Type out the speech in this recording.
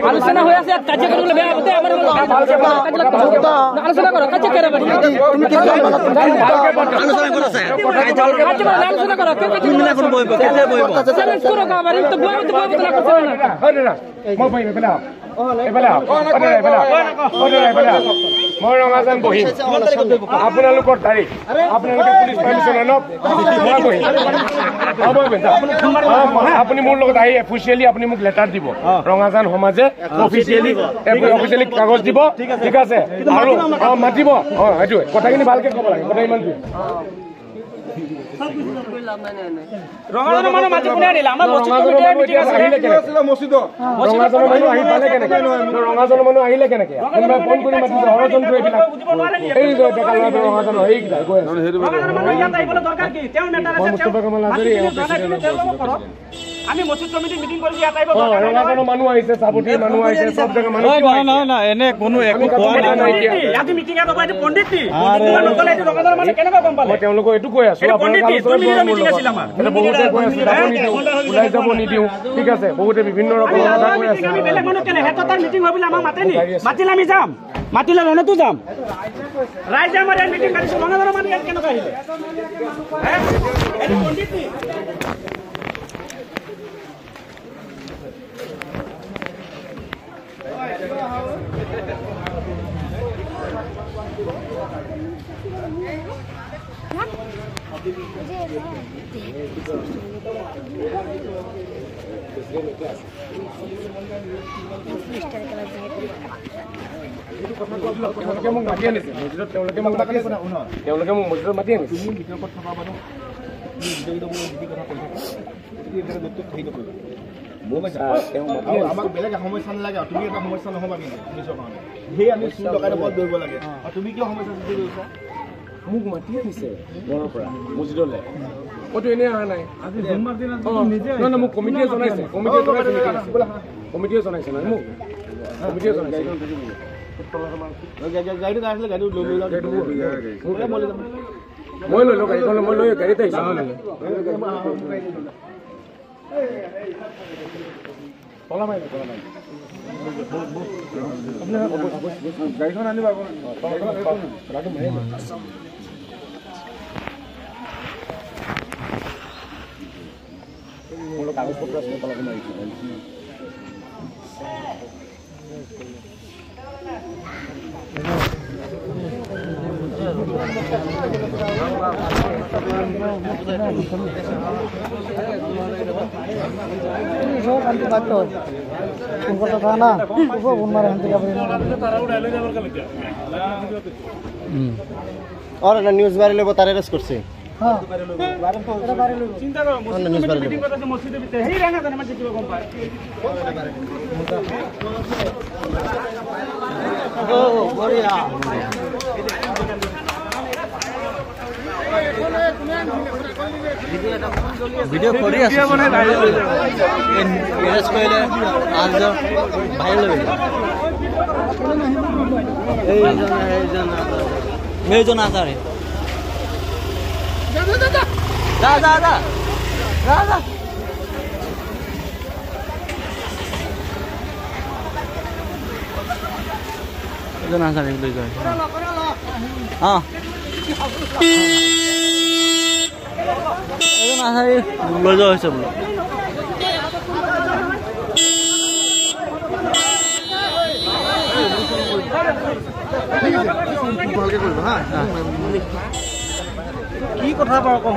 আলোচনা হৈ আছে কাজ কৰিবলৈ বেয়া হতে আমাৰ আলোচনা কৰক কাজ কৰে তুমি কি আলোচনা কৰক তুমি না কোন বইব কেলে বইব চ্যালেঞ্জ কৰক আমাৰ তো বইব তো বইব না কথা না মই বইব বেলা এবেলা মই ৰঙাজান বহিম আপোনালোকৰ তাৰিখ আপোনালোকে পুলিচ পাৰমিশন আনক আপুনি মোৰ লগত আহি অফিচিয়েলি আপুনি মোক লেটাৰ দিব ৰঙাজান সমাজে অফিচিয়েলি কাগজ দিব ঠিক আছে আৰু মাতিব এইটো কথাখিনি ভালকে ক'ব লাগে কথা ইমান ৰঙাজানৰ মানুহ মাতি কোনে আনিলা আমাৰ ৰঙাজানৰ মানুহ আহি পালে কেনেকে ৰঙাজানৰ মানুহ আহিলে কেনেকে কোনোবাই ফোন কৰি মাতিছে হৰজন্তু এইবিলাক এই ডেকা ল'ৰাটো ৰঙাজানৰ এইকেইটা গৈ আমি মছজিদ কমিটি মিটিং কৰি ইয়াত আহিব ৰঙাজানৰ মানুহ আহিছে সাবতি মানুহ আহিছে সব জায়গা মানুহ না এনে কোনো একো কোৱা নাই আজি মিটিং এটা বাইতে পণ্ডিত নি নকলে এই ৰঙাজানৰ মানুহ কেনেকৈ গম পালে মই তেওঁলোকক এটো কৈ আছো আপোনালোকে মিটিং আছিল আমাৰ এটা বহুতে কৈ আছে ওলাই যাব নিদিও ঠিক আছে বহুতে বিভিন্ন ৰকমৰ কথা কৈ আছে আমি বেলেগ মানুহ কেনে হেত তাৰ মিটিং হবিলে আমাক মাতে নি মাতিলে আমি যাম মাতিলে ৰণতো যাম ৰাইজে আমাৰ মিটিং কৰিছে ৰঙাজানৰ মানুহ ইয়াত কেনেকৈ আহিলে এই পণ্ডিত নি আমাক বেলেগ সমস্যা নালাগে তুমি এটা সমস্যা নহবা কিন্তু নিজৰ কাৰণে সেই আমি চুৰ টকাৰে বদ কৰিব লাগে আৰু তুমি কি সমস্যা সৃষ্টি কৰিছা মোক মাতি দিছে ঘৰৰ পৰা মছজিদলৈ কতো এনে অহা নাই আজি জন্মৰ দিন নিজে না মোক কমিটিয়ে জনাইছে কমিটিয়ে জনাইছে না মোক কমিটিয়ে জনাইছে গাড়ী আহিলে গাড়ী লৈ লৈ মই লৈ লওঁ গাড়ীখন মই লৈ গাড়ীতে আহিছোঁ তলা মাৰি গাড়ীখন আনিব মোৰ কাগজ পত্ৰ আছে তলাটো মাৰিছোঁ और न्यूज वाले बता रहे करছে চিন্তা করো মসজিদ মিটিং করতে মসজিদের ভিতরে হেই রাঙা জানে মানে কিবা কম পায় ও বড়িয়া ভিডিও কৰি আছে মানে এৰেষ্ট কৰিলে আজ ভাইৰাল হৈ এইজন আছাৰে যা এইজন আছাৰে লৈ যায় এইজন আছাৰে লৈ যোৱা হৈছে বোলো কি কথা বাৰু কওঁ